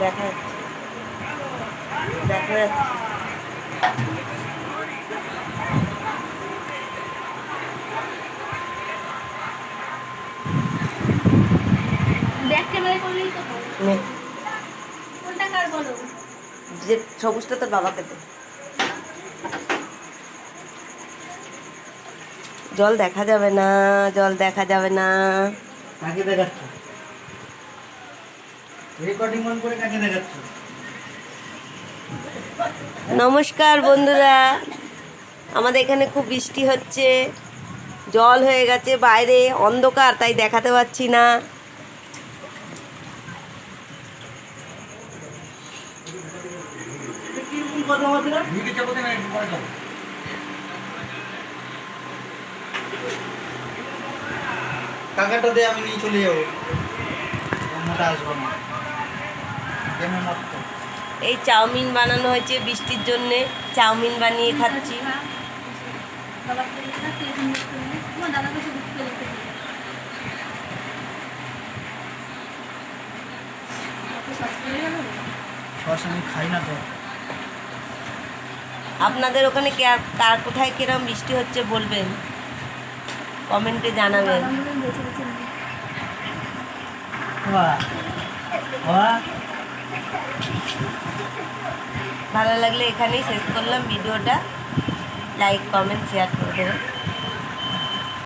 দেখা দেখা যাচ্ছে। যে সবুজটা তোর বাবাকে দে। জল দেখা যাবে না, জল দেখা যাবে না। কাকে দেখাচ্ছ? রেকর্ডিং অন করে কাকে দেখাচ্ছ? নমস্কার বন্ধুরা, আমাদের এখানে খুব বৃষ্টি হচ্ছে, জল হয়ে গেছে, বাইরে অন্ধকার তাই দেখাতে পাচ্ছি না। কাকাটা দিয়ে আমি নিয়ে চলে যাবো, মোটা আসবো না। এই চাউমিন বানানো হয়েছে বৃষ্টির জন্যে, চাউমিন বানিয়ে খাচ্ছি। সস আমি খাই না তো। আপনাদের ওখানে কার কোথায় কিরম বৃষ্টি হচ্ছে বলবেন, কমেন্টে জানাবেন। ভালো লাগলে এখানেই শেষ করলাম ভিডিওটা। লাইক কমেন্ট শেয়ার করে দেবেন।